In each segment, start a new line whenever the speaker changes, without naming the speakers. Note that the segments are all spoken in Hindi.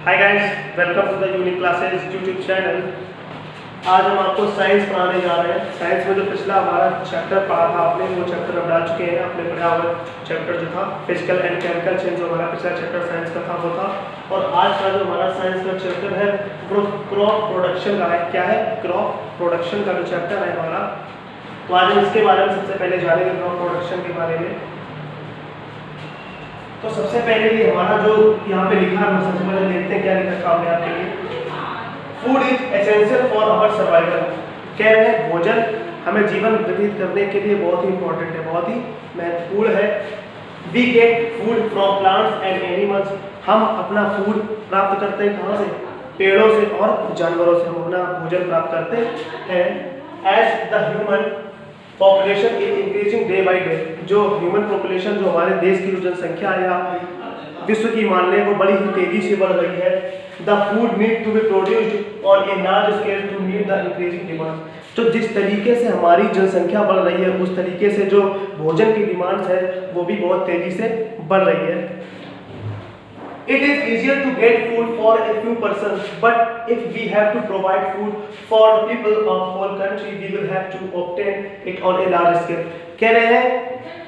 Hi guys, welcome to the unique classes YouTube channel. आज हम आपको साइंस पढ़ाने जा रहे हैं। साइंस में जो पिछला हमारा चैप्टर पढ़ा था आपने, वो चैप्टर हम डाल चुके हैं। अपने पर्यावरण चैप्टर जो था फिजिकल एंड केमिकल चेंज, जो हमारा पिछला चैप्टर साइंस का था वो था। और आज का जो हमारा साइंस का चैप्टर है वो क्रॉप प्रोडक्शन का है। क्या है? क्रॉप प्रोडक्शन का जो चैप्टर है हमारा, तो आज हम इसके बारे में सबसे पहले जानेंगे, क्रॉप प्रोडक्शन के बारे में। तो सबसे पहले ये हमारा जो यहाँ पे लिखा है, सबसे पहले देखते हैं क्या लिखा है आपने आपके लिए। Food is essential for our survival. कह रहे हैं भोजन हमें जीवन व्यतीत करने के लिए बहुत ही इंपॉर्टेंट है, बहुत ही महत्वपूर्ण है। We get food from plants and animals. हम अपना फूड प्राप्त करते हैं कहाँ से? पेड़ों से और जानवरों से हम अपना भोजन प्राप्त करते हैं। As the human population is increasing day by day. जो ह्यूमन पॉपुलेशन, जो हमारे देश की जो जनसंख्या है या विश्व की मान लें, वो बड़ी ही तेजी से बढ़ रही है। The food need to be produced on a large scale to meet the increasing demand. तो जिस तरीके से हमारी जनसंख्या बढ़ रही है, उस तरीके से जो भोजन की डिमांड्स है वो भी बहुत तेजी से बढ़ रही है। It is easier to get food for a few persons, but if we have to provide food for the people of whole country, we will have to obtain it on a large scale. कह रहे हैं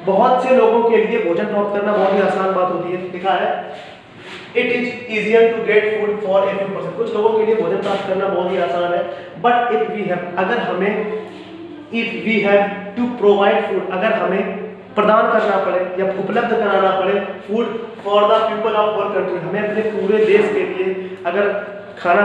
बहुत से लोगों के लिए भोजन प्राप्त करना बहुत ही आसान बात होती है। लिखा है It is easier to get food for a few persons. कुछ लोगों के लिए भोजन प्राप्त करना बहुत ही आसान है, but if we have, अगर हमें if we have to provide food, अगर हमें प्रदान करना पड़े या उपलब्ध कराना पड़े food for the people of our country, हमें अपने पूरे देश के लिए अगर खाना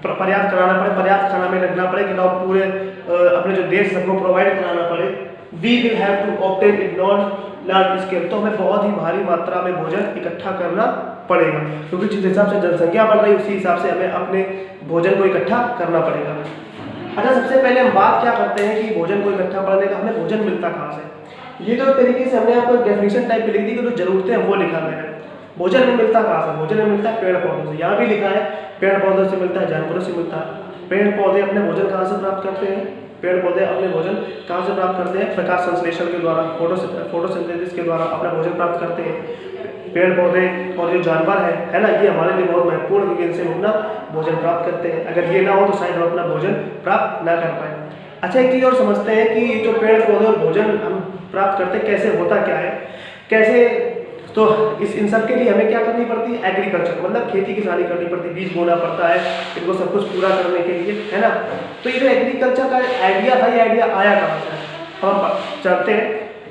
पर्याप्त कराना पड़े, पर्याप्त खाना में लगना पड़े कि ना पूरे अपने जो देश सबको प्रोवाइड कराना पड़े, we will have to obtain it non large scale. तो हमें बहुत ही भारी मात्रा में भोजन इकट्ठा करना पड़ेगा, क्योंकि जिस हिसाब से जनसंख्या बढ़ रही है उसी हिसाब से हमें अपने भोजन को इकट्ठा करना पड़ेगा। अच्छा, सबसे पहले हम बात क्या करते हैं कि भोजन को इकट्ठा करने का हमें भोजन मिलता कहाँ से। ये तो तरीके से हमने आपको डेफिनेशन टाइप पे लिख दी कि जो जरूरतें हैं वो लिखा मैंने। भोजन में मिलता कहाँ से? भोजन में मिलता है पेड़ पौधों से। यहाँ भी लिखा है पेड़ पौधों से मिलता है, जानवरों से मिलता है। पेड़ पौधे अपने भोजन कहाँ से प्राप्त करते हैं? पेड़ पौधे अपने भोजन कहाँ से प्राप्त करते हैं? प्रकाश संश्लेषण के द्वारा, फोटोसिंथेसिस के द्वारा अपना भोजन प्राप्त करते हैं। पेड़ पौधे और जो जानवर है ना, ये हमारे लिए बहुत महत्वपूर्ण, क्योंकि इनसे हम अपना भोजन प्राप्त करते हैं। अगर ये ना हो तो शायद हम अपना भोजन प्राप्त ना कर पाए। अच्छा, एक चीज़ और समझते हैं कि जो पेड़ पौधे और भोजन हम प्राप्त करते हैं कैसे, होता क्या है, कैसे। तो इन सब के लिए हमें क्या करनी पड़ती है? एग्रीकल्चर, मतलब खेती किसानी करनी पड़ती है, बीज बोना पड़ता है इनको सब कुछ पूरा करने के लिए, है ना। तो ये जो एग्रीकल्चर का आइडिया था, ये आइडिया आया कहाँ से? हम जानते हैं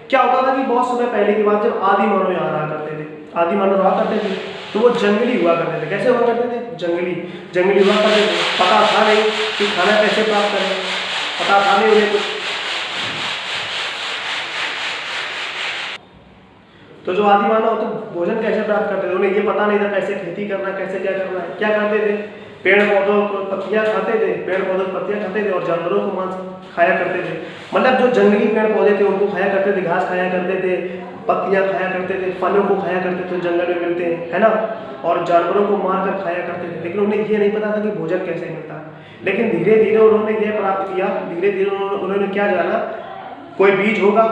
क्या होता था कि बहुत समय पहले की बात, जब आदि मानव यहाँ रहा करते थे, आदि मानव रहा करते थे, तो वो जंगली हुआ करते थे। कैसे हुआ करते थे? जंगली हुआ करते थे। पता था नहीं कि खाना कैसे प्राप्त करें, पता था नहीं उन्हें कुछ। तो जो आदि मानव तो भोजन कैसे प्राप्त करते थे, उन्हें ये पता नहीं था कैसे खेती करना, कैसे क्या करना है। क्या करते थे? पेड़ पौधों को पत्तियां खाते थे, पेड़ पौधों को पत्तियां खाते थे और जानवरों को मांस खाया करते थे। मतलब जो जंगली पेड़ पौधे थे उनको खाया करते थे, घास खाया करते थे, पत्तियां खाया करते थे, फलों को खाया करते थे, जंगल में मिलते हैं, है ना। और जानवरों को मार कर खाया करते थे, लेकिन उन्हें ये नहीं पता था कि भोजन कैसे मिलता है। लेकिन धीरे धीरे उन्होंने ये प्राप्त किया, धीरे धीरे उन्होंने क्या जाना, कोई बीज होगा,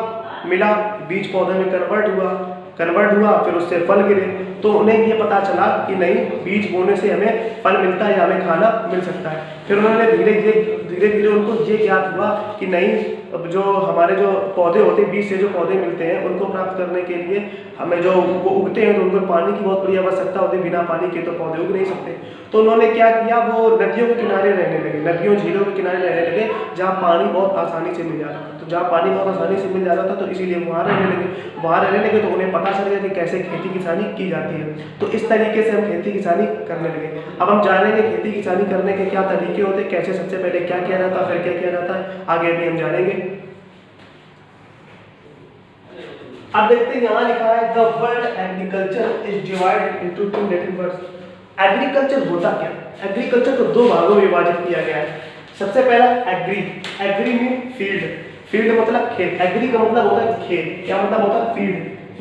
मिला, बीज पौधे में कन्वर्ट हुआ, फिर उससे फल गिरे। तो उन्हें ये पता चला कि नहीं, बीज बोने से हमें फल मिलता है या हमें खाना मिल सकता है। फिर उन्होंने धीरे धीरे उनको ये ज्ञात हुआ कि नहीं, अब जो हमारे जो पौधे होते हैं, बीज से जो पौधे मिलते हैं, उनको प्राप्त करने के लिए हमें जो वो उगते हैं तो उनको पानी की बहुत बड़ी आवश्यकता होती है, बिना पानी के तो पौधे उग नहीं सकते। तो उन्होंने क्या किया, वो नदियों के किनारे रहने लगे, नदियों झीलों के किनारे रहने लगे, जहाँ पानी बहुत आसानी से मिल जाता था। तो जहाँ पानी बहुत आसानी से मिल जाता था तो इसीलिए वहाँ रहने लगे। तो उन्हें पता चल गया कि कैसे खेती किसानी की जाती है। तो इस तरीके से हम खेती किसानी करने लगे। अब हम जानेंगे खेती किसानी करने के क्या तरीके होते हैं, कैसे सबसे पहले क्या किया जाता है, फिर क्या किया जाता है, आगे भी हम जानेंगे। अब देखते हैं, यहाँ लिखा है the word agriculture is divided into two Latin words. Agriculture होता क्या? एग्रीकल्चर को दो भागों में विभाजित किया गया है। सबसे पहला एग्री मीन फील्ड मतलब खेत। एग्री का मतलब होता है खेत। क्या मतलब होता है?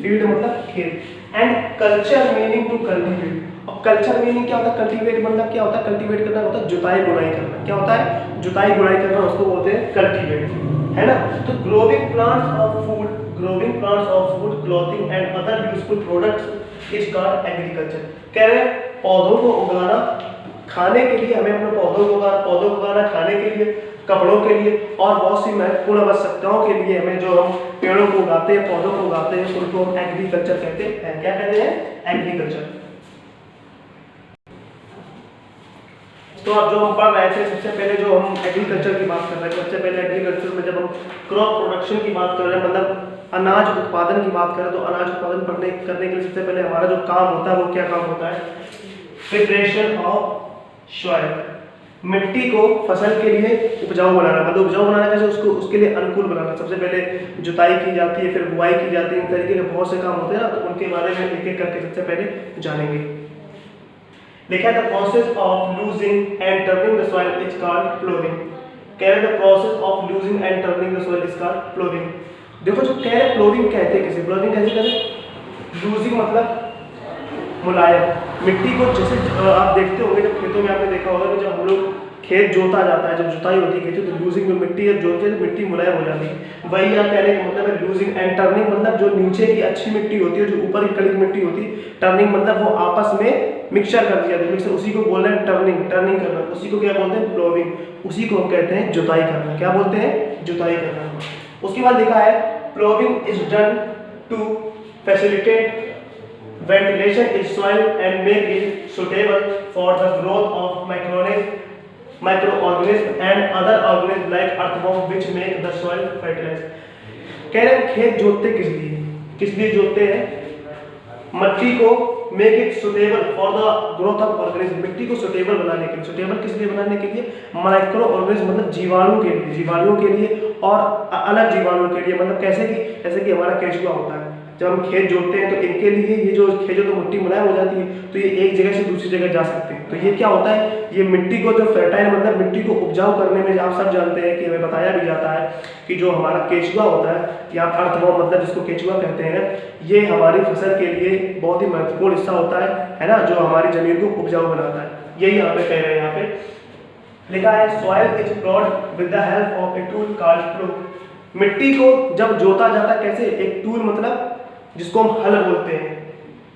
फील्ड मतलब खेत। And culture meaning to cultivate. और कल्चर मीनिंग क्या होता है? कल्टीवेट मतलब क्या होता है? कल्टीवेट करना होता है जुताई बुनाई करना। क्या होता है? जुताई बुनाई करना, उसको बोलते हैं कल्टीवेट, है ना। तो growing plants of food, clothing and other useful products is called agriculture. कह रहे हैं पौधों को उगाना खाने के लिए, हमें अपने पौधों को उगाना खाने के लिए, कपड़ों के लिए और बहुत सी महत्वपूर्ण आवश्यकताओं के लिए हमें जो हम पेड़ों को उगाते हैं, पौधों को उगाते हैं, उनको हम एग्रीकल्चर कहते हैं। क्या कहते हैं? एग्रीकल्चर। तो अब जो हम पढ़ रहे थे, सबसे पहले जो हम एग्रीकल्चर की बात कर रहे थे, सबसे पहले एग्रीकल्चर में जब हम क्रॉप प्रोडक्शन की बात कर रहे हैं, मतलब अनाज उत्पादन की बात करें, तो अनाज उत्पादन करने के लिए सबसे पहले हमारा जो काम होता है वो क्या काम होता है? प्रिपरेशन ऑफ सॉइल, मिट्टी को फसल के लिए उपजाऊ बनाना। मतलब उपजाऊ बनाना कैसे? उसको उसके लिए अनुकूल बनाना। सबसे पहले जुताई की जाती है, फिर बुआई की जाती है, इन तरीके के बहुत से काम होते हैं ना, तो उनके बारे में एक एक करके सबसे पहले जानेंगे। लिखा है the process of loosing and turning the soil is called ploughing. कह रहे the process of loosing and turning the soil is called ploughing. देखो जो कह रहे प्लोविंग कहते हैं, किसे प्लोविंग कैसे कहते? लूजिंग मतलब मुलायम, मिट्टी को जैसे आप देखते होंगे जब खेतों में आपने देखा होगा कि जब हम लोग खेत जोता जाता है, जब जुताई होती है खेतों, तो लूजिंग में मिट्टी जब जोतते हैं तो मिट्टी मुलायम हो जाती है। वही यहाँ कहने का मतलब है लूजिंग एंड टर्निंग, मतलब जो नीचे की अच्छी मिट्टी होती है, जो ऊपर की कड़ी की मिट्टी होती है, टर्निंग मतलब वो आपस में मिक्सचर कर दिया जाता है। मिक्सचर उसी को बोल रहे हैं टर्निंग, टर्निंग करना। उसी को क्या बोलते हैं? प्लोविंग। उसी को हम कहते हैं जुताई करना। क्या बोलते हैं? जुताई करना। उसके बाद लिखा है ploughing is done to facilitate ventilation in soil and make it suitable for the growth of microorganisms and other organisms like earthworm which make the soil fertile। कह रहे हैं खेत जोतते किस लिए? किस लिए जोतते हैं? मिट्टी को make it suitable for the growth of organism, मिट्टी को सुटेबल बनाने के लिए। सुटेबल किस लिए बनाने के लिए? माइक्रो ऑर्गेनिज्म मतलब जीवाणु के लिए, जीवाणुओं के लिए और अलग जीवाणुओं के लिए। मतलब कैसे कि जैसे कि हमारा केचुआ होता है, जब हम खेत जोतते हैं तो इनके लिए ये जो खेत तो मिट्टी मुलायम हो जाती है, तो ये एक जगह से दूसरी जगह जा सकते हैं। तो ये क्या होता है? ये मिट्टी को जो फर्टाइल मतलब मिट्टी को उपजाऊ करने में, आप सब जानते हैं कि हमें बताया भी जाता है कि जो हमारा केचुआ होता है या अर्थवर्म मतलब जिसको केचुआ कहते हैं, ये हमारी फसल के लिए बहुत ही महत्वपूर्ण हिस्सा होता है ना, जो हमारी जमीन को उपजाऊ बनाता है। यही यहाँ पे कह रहे हैं। यहाँ पे लिखा है soil is ploughed with the help of a tool called plough. मिट्टी को जब जोता जाता है कैसे? एक टूल मतलब जिसको हम हल बोलते हैं,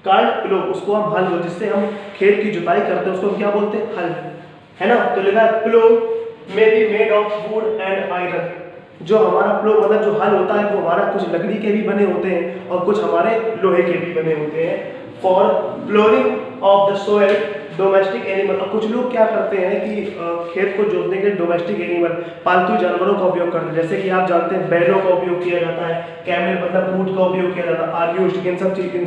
कार्ड प्लो, उसको हम हल बोलते हैं, जिससे हम खेत की जुताई करते हैं उसको हम क्या बोलते हैं? हल, है ना। तो लिखा है plough may be made of wood and iron. जो हमारा प्लो मतलब जो हल होता है वो हमारा कुछ लकड़ी के भी बने होते हैं और कुछ हमारे लोहे के भी बने होते हैं। For ploughing of the soil domestic animal. और कुछ लोग क्या करते हैं कि खेत को जोतने के लिए डोमेस्टिक एनिमल पालतू जानवरों का उपयोग करते हैं। जैसे कि आप जानते हैं बैलों का उपयोग किया जाता है, कैमल मतलब ऊंट का उपयोग किया जाता है, आर्यूस्ट, इन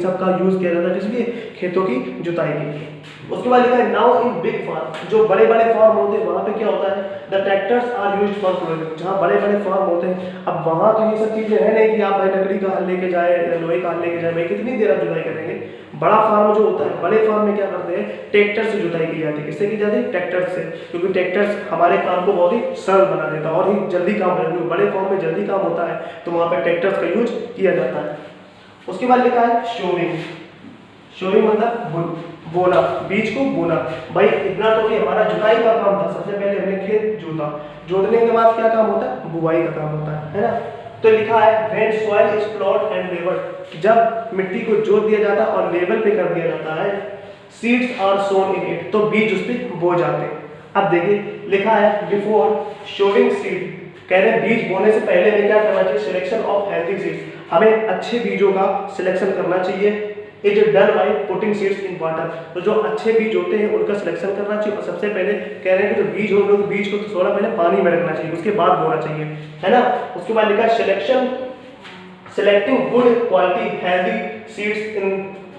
सब का यूज किया जाता है इसलिए खेतों की जुताई के लिए। उसके बाद लिखा है नाउ इन बिग फार्म, जो बड़े बड़े फार्म होते हैं वहाँ पे क्या होता है? The tractors are used for ploughing. जहाँ बड़े बड़े फार्म होते हैं, अब वहाँ तो ये सब चीज़ें है नहीं कि आप भाई लकड़ी का हल लेके जाए या लोहे का हल लेके जाए, भाई कितनी देर आप जुताई करेंगे। बड़ा फार्म जो होता है, बड़े फार्म में क्या करते हैं? ट्रैक्टर से जुताई की जाती है। किससे की जाती है? ट्रैक्टर से, क्योंकि ट्रैक्टर हमारे काम को बहुत ही सरल बना देता है और ही जल्दी काम बना देता है। बड़े फार्म में जल्दी काम होता है तो वहाँ पर ट्रैक्टर्स का यूज किया जाता है। उसके बाद लिखा है शोविंग। शोविंग मतलब बोना, बीज को बोना। भाई इतना तो कि हमारा जुताई का काम था, सबसे पहले हमने खेत जोता, जोतने के बाद क्या काम होता है? बुआई का काम होता है ना। तो लिखा है when soil is plowed and leveled, जब मिट्टी को जोत दिया जाता है और लेवल पे कर दिया जाता है, seeds are sown in it, तो बीज उस पे बो जाते हैं। अब देखिए लिखा है before sowing seed, कह रहे हैं बीज बोने से पहले हमें क्या करना चाहिए? सिलेक्शन ऑफ हेल्थी सीड्स, हमें अच्छे बीजों का सिलेक्शन करना चाहिए। It is done by putting seeds in water, तो जो अच्छे बीज होते हैं उनका सिलेक्शन करना चाहिए। और सबसे पहले कह रहे हैं कि जो बीज हो लोग बीज को थोड़ा पहले पानी में रखना चाहिए, उसके बाद बोना चाहिए, है ना। उसके बाद लिखा selection selecting good quality healthy seeds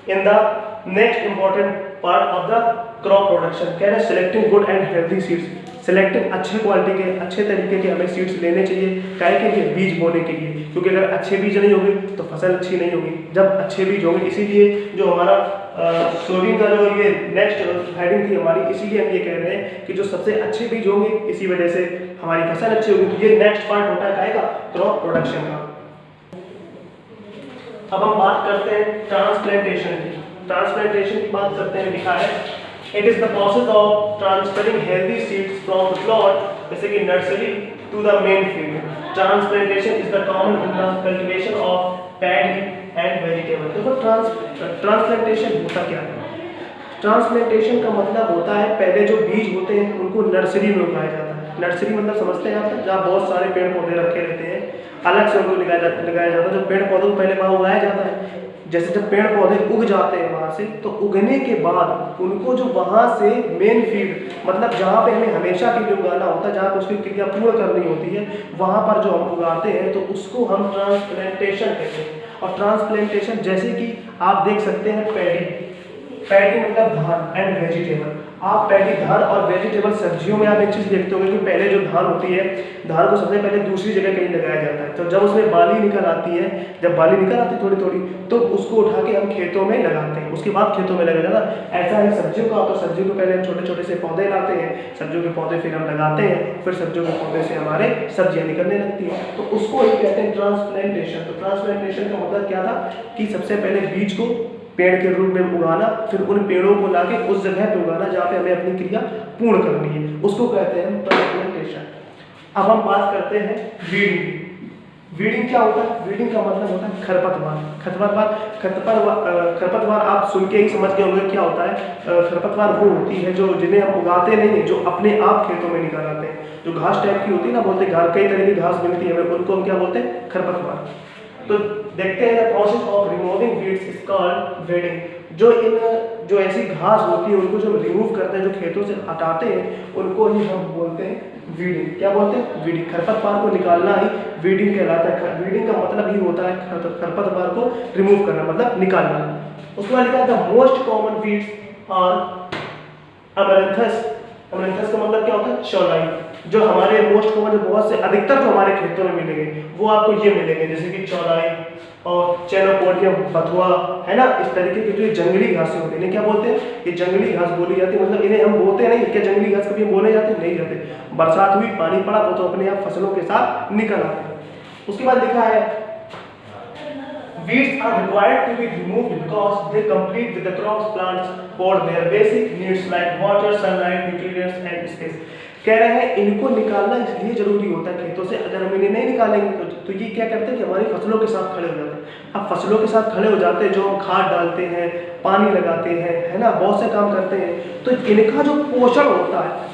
in the next important part of the crop production. कह रहे हैं selecting good and healthy seeds, selecting अच्छे क्वालिटी के अच्छे तरीके के हमें सीड्स लेने चाहिए। काय के लिए? बीज बोने के लिए, क्योंकि अगर अच्छे बीज नहीं होंगे तो फसल अच्छी नहीं होगी। जब अच्छे बीज होंगे, इसीलिए जो हमारा सोविंग का जो ये नेक्स्ट हेडिंग थी हमारी, इसीलिए हम ये कह रहे हैं कि जो सबसे अच्छे बीज होंगे इसी वजह से हमारी फसल अच्छी होगी। तो ये नेक्स्ट पार्ट होता है का क्रॉप प्रोडक्शन का। अब हम बात करते हैं ट्रांसप्लांटेशन की। ट्रांसप्लांटेशन की बात करते हैं। लिखा है it is the process of transferring healthy seeds from the plot, जैसे कि nursery, to the main field. Transplantation is the common in the cultivation of paddy and vegetable. देखो ट्रांसप्लांटेशन होता क्या है? ट्रांसप्लांटेशन का मतलब होता है पहले जो बीज होते हैं उनको नर्सरी में उगाया जाता है। नर्सरी मतलब समझते हैं आप, जहाँ बहुत सारे पेड़ पौधे रखे रहते हैं, अलग से उनको लगाया जाता है। जो पेड़ पौधों को पहले वहाँ उगाया जाता है, जैसे जब पेड़ पौधे उग जाते हैं वहाँ से, तो उगने के बाद उनको जो वहाँ से मेन फीड मतलब जहाँ पे हमें हमेशा के लिए उगाना होता है, जहाँ पे उसकी क्रिया पूर्ण करनी होती है, वहाँ पर जो हम उगाते हैं तो उसको हम ट्रांसप्लांटेशन कहते हैं। और ट्रांसप्लांटेशन जैसे कि आप देख सकते हैं पैडी मतलब धान एंड वेजिटेबल। आप पैडी धान और वेजिटेबल सब्जियों में आप एक चीज़ देखते होंगे कि पहले जो धान होती है, धान को सबसे पहले दूसरी जगह कहीं लगाया जाता है। तो जब उसमें बाली निकल आती है, जब बाली निकल आती है थोड़ी थोड़ी, तो उसको उठा के हम खेतों में लगाते हैं, उसके बाद खेतों में लगाया जाता है। ऐसा है सब्जियों का, तो सब्जियों को पहले हम छोटे छोटे से पौधे लाते हैं, सब्जियों के पौधे फिर हम लगाते हैं, फिर सब्जियों के पौधे से हमारे सब्जियाँ निकलने लगती हैं, तो उसको ही कहते हैं ट्रांसप्लांटेशन। तो ट्रांसप्लांटेशन का मतलब क्या था कि सबसे पहले बीज को पेड़ के रूप में उगाना, फिर उन पेड़ों को लाके उस जगह पे उगाना जहाँ पे हमें अपनी क्रिया पूर्ण करनी है, उसको कहते हैं ट्रांसप्लांटेशन। अब हम बात करते हैं वीडिंग। वीडिंग क्या होता है? वीडिंग का मतलब होता है खरपतवार। खरपतवार आप सुन के ही समझ गए होंगे क्या होता है। खरपतवार वो होती है जो जिन्हें हम उगाते नहीं हैं, जो अपने आप खेतों में निकल आते हैं, जो घास टाइप की होती है ना, बोलते हैं कई तरह की घास मिलती है हमें, उनको हम क्या बोलते हैं? खरपतवार। तो देखते हैं process of removing weeds is called weeding. जो ऐसी घास होती है उनको जो रिमूव करते हैं, जो खेतों से हटाते हैं, उनको ही हम बोलते हैं वीडिंग। क्या बोलते हैं? वीडिंग। खरपतवार को निकालना ही वीडिंग कहलाता है। वीडिंग का मतलब ही होता है खरपतवार को रिमूव करना, मतलब निकालना। उसके बाद लिखा था मोस्ट कॉमन वीड्स आर अमेरंथस। अमेरंथस का मतलब क्या होता है? चौलाई। जो हमारे मोस्ट कॉमन, जो बहुत से अधिकतर जो हमारे खेतों में मिलेंगे वो आपको ये मिलेंगे, जैसे कि चौलाई और चैनोपोडियम, बथुआ, है ना। इस तरीके की जो जंगली घासें होती हैं, इन्हें क्या बोलते हैं? ये जंगली घास बोली जाती है। मतलब इन्हें हम बोते नहीं, क्या जंगली घास कभी हम बोले जाते हैं? नहीं जाते। बरसात हुई, पानी पड़ा, वो तो अपने आप फसलों के साथ निकल आते हैं। उसके बाद लिखा है weeds are required to be removed because they compete with the crops plants for their basic needs like water, sunlight, nutrients and space। कह रहे हैं इनको निकालना इसलिए जरूरी होता है खेतों से, अगर हम इन्हें नहीं निकालेंगे तो ये क्या करते हैं कि हमारी फसलों के साथ खड़े हो जाते हैं। अब फसलों के साथ खड़े हो जाते हैं, जो हम खाद डालते हैं, पानी लगाते हैं, है ना, बहुत से काम करते हैं, तो इनका जो पोषण होता है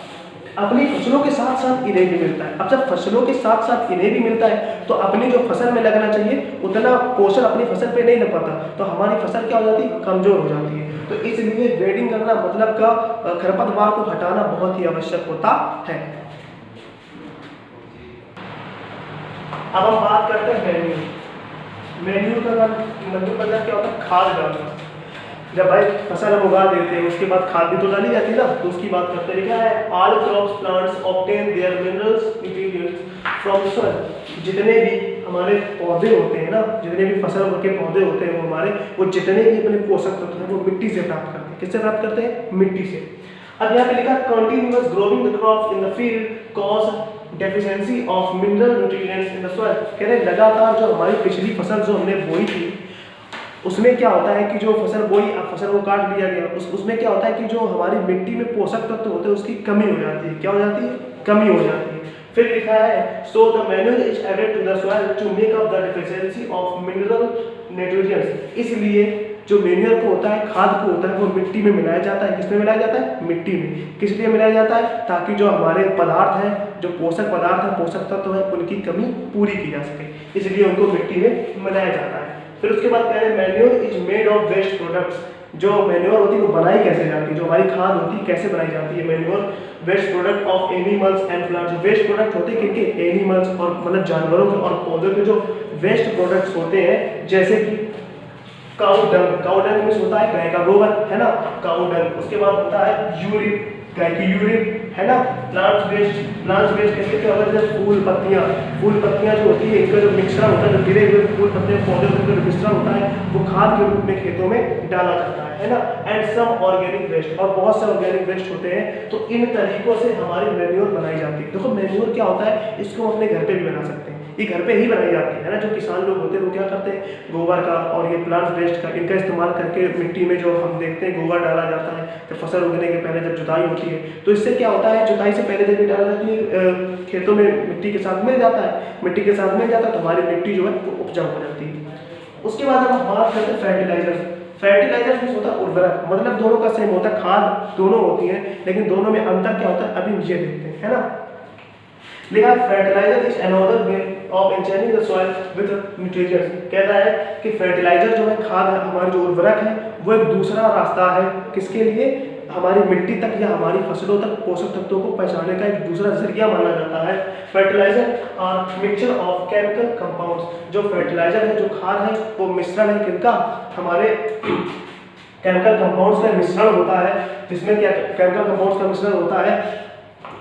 अपनी फसलों के साथ साथ इन्हें भी मिलता है। अब जब फसलों के साथ साथ इन्हें भी मिलता है तो अपनी जो फसल में लगना चाहिए उतना पोषण अपनी फसल पे नहीं लग पाता, तो हमारी फसल क्या हो जाती है? कमजोर हो जाती है। तो इसलिए वेडिंग करना मतलब का खरपतवार को हटाना बहुत ही आवश्यक होता है। अब हम बात करते हैं मैन्यूर। मैन्यूर का मतलब क्या होता है? खाद डालना। जब भाई फसल हम उगा देते हैं उसके बाद खाद भी तो डाली जाती है ना, तो उसकी बात करते हैं। क्या है? All crops plants obtain their minerals nutrients from soil. जितने भी हमारे पौधे होते हैं ना, जितने भी फसल के पौधे होते हैं वो जितने भी अपने पोषक तत्व हैं वो मिट्टी से प्राप्त करते हैं। किससे प्राप्त करते हैं? मिट्टी से। अब यहाँ पे लिखा continuous growing the crops in the field cause deficiency of mineral nutrients in the soil. कह रहे लगातार जो हमारी पिछली फसल जो हमने बोई थी उसमें क्या होता है कि जो फसल बोई, अब फसल को काट लिया गया, उसमें क्या होता है कि जो हमारी मिट्टी में पोषक तत्व होते हैं उसकी कमी हो जाती है। क्या हो जाती है? कमी हो जाती है। फिर लिखा है so the manure is added to the soil to make up the deficiency of mineral nutrients. इसलिए जो मैन्यूर को होता है, खाद को होता है, वो मिट्टी में मिलाया जाता है। किसमें मिलाया जाता है? मिट्टी में। किस लिए मिलाया जाता है? ताकि जो हमारे पदार्थ हैं, जो पोषक पदार्थ हैं, पोषक तत्व हैं, उनकी कमी पूरी की जा सके, इसलिए उनको मिट्टी में मिलाया जाता है। फिर उसके बाद कह रहे हैं manure is made of waste products. जो मैन्योर होती है वो बनाई कैसे जाती है? जो हमारी खाद होती है कैसे बनाई जाती है? Manure waste product of animals and plants. Waste product होते हैं किनके? एनिमल्स और मतलब जानवरों के और पौधों के जो वेस्ट प्रोडक्ट्स होते हैं, जैसे कि काऊ डंग। काऊ डंग में होता है गाय का गोबर, है ना, काऊ डंग। उसके बाद होता है यूरिन, गाय की यूरिन, है ना। प्लांट्स वेस्ट कैसे क्या होता है? फूल पत्तियां जो होती है, इनका जो मिश्रण होता है, जो गिरे हुए फूल पत्तियां पौधे का जो मिश्रण होता है वो खाद के रूप में खेतों में डाला जाता है ना। एंड सम ऑर्गेनिक वेस्ट, और बहुत से ऑर्गेनिक वेस्ट होते हैं। तो इन तरीकों से हमारी मैन्योर बनाई जाती है। देखो मैन्योर क्या होता है, इसको हम अपने घर पे भी बना सकते हैं, ये घर पे ही बनाई जाती है ना। जो किसान लोग होते हैं वो क्या करते हैं? गोबर का और ये प्लांट्स वेस्ट का इनका इस्तेमाल करके मिट्टी में जो हम देखते हैं गोबर डाला जाता है जब फसल उगने के पहले, जब जुताई होती है, तो इससे क्या होता है? जुताई से पहले जब डाला जाती है खेतों में मिट्टी के साथ मिल जाता है, मिट्टी के साथ मिल जाता है तो हमारी मिट्टी जो है वो उपजाऊ हो जाती है। उसके बाद हम बात करते हैं फर्टिलाइजर्स। फर्टिलाइजर मीन्स होता है उर्वरक, मतलब दोनों का सेम होता है, खाद दोनों होती है, लेकिन दोनों में अंतर क्या होता है अभी मुझे देखते हैं, है ना। लिखा fertiliser is another way of enriching the soil with nutrients. कहता है कि फर्टिलाइजर जो है, खाद है, हमारे जो उर्वरक है, वो एक दूसरा रास्ता है किसके लिए, हमारी मिट्टी तक या हमारी फसलों तक पोषक तत्वों को पहुंचाने का एक दूसरा जरिया माना जाता है। फर्टिलाइजर और मिक्सचर ऑफ केमिकल कंपाउंड्स, जो फर्टिलाइजर है, जो खाद है, वो मिश्रण है किनका, हमारे केमिकल कंपाउंड्स का मिश्रण होता है, जिसमें क्या केमिकल कंपाउंड्स का मिश्रण होता है,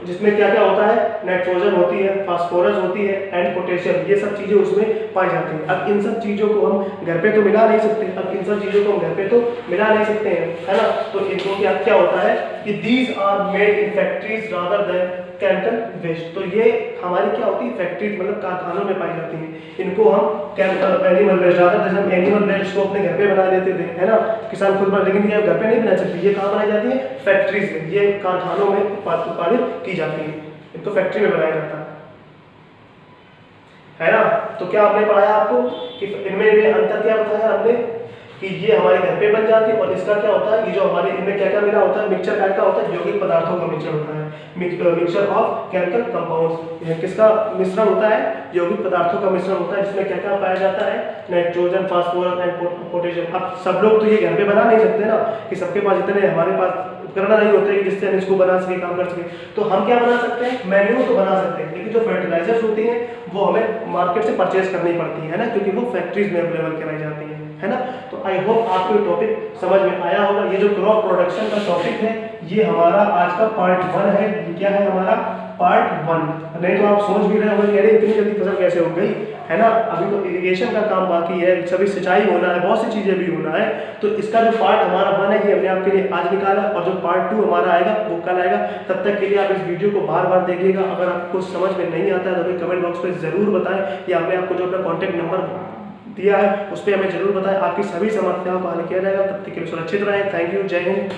जिसमें क्या क्या होता है, नाइट्रोजन होती है, फास्फोरस होती है एंड पोटेशियम, ये सब चीजें उसमें पाई जाती हैं। अब इन सब चीजों को हम घर पे तो मिला नहीं सकते, अब इन सब चीजों को हम घर पे तो मिला नहीं सकते हैं, है ना। तो इनको क्या होता है कि these are made in factories rather than chemical waste. तो ये हमारी क्या होती है, फैक्ट्रीज मतलब कारखानों में पाई जाती हैं। इनको हम एनिमल वेस्ट रादर देन, हम एनिमल वेस्ट को अपने घर पे बना लेते थे, है ना, किसान खुद बना, लेकिन ये घर पे नहीं बना सकते, ये कहाँ बनाई जाती है, फैक्ट्रीज में, ये कारखानों में उत्पादित की जाती है, इनको फैक्ट्री में बनाया जाता है ना। तो क्या आपने पढ़ाया आपको कि इनमें अंतर क्या बताया आपने कि ये हमारे घर पे बन जाती है, और इसका क्या होता है, ये जो हमारे इनमें क्या क्या मिला होता है, मिक्सचर टाइप का होता है, यौगिक पदार्थों का मिक्सचर होता है, मिक्सचर ऑफ केमिकल कंपाउंड्स, किसका मिश्रण होता है, यौगिक पदार्थों का मिश्रण होता है, जिसमें क्या क्या पाया जाता है, नाइट्रोजन, फास्फोरस एंड पोटेशियम। अब सब लोग तो ये घर पे बना नहीं सकते ना, कि सबके पास इतने हमारे पास उपकरण नहीं होते कि जिससे हम इसको बना सके, काम कर सके। तो हम क्या बना सकते हैं, मैन्यूर तो बना सकते हैं, लेकिन जो फर्टिलाइजर्स होती हैं वो हमें मार्केट से परचेज करनी पड़ती है ना, क्योंकि वो फैक्ट्रीज में अवेलेबल कराई जाती है ना। तो आई होप आपको ये टॉपिक समझ में आया होगा। ये जो क्रॉप प्रोडक्शन का टॉपिक है, ये हमारा आज का पार्ट 1 है। ये क्या है हमारा पार्ट 1। नहीं तो आप सोच भी रहे होंगे अरे इतनी जल्दी फसल कैसे हो गई, है ना। अभी तो इरिगेशन का काम बाकी है, सभी सिंचाई होना है, बहुत सी चीज़ें भी होना है। तो इसका जो पार्ट हमारा 1 है, ये हमने आपके लिए आज निकाला, और जो पार्ट 2 हमारा आएगा वो कल आएगा। तब तक के लिए आप इस वीडियो को बार बार देखिएगा। अगर आपको समझ में नहीं आता है तो हमें कमेंट बॉक्स में ज़रूर बताएं, या हमने आपको जो अपना कॉन्टैक्ट नंबर दिया है उस पर हमें जरूर बताएं। आपकी सभी समस्याओं को हल किया जाएगा। तब तक के लिए सुरक्षित रहें। Thank you. जय हिंद।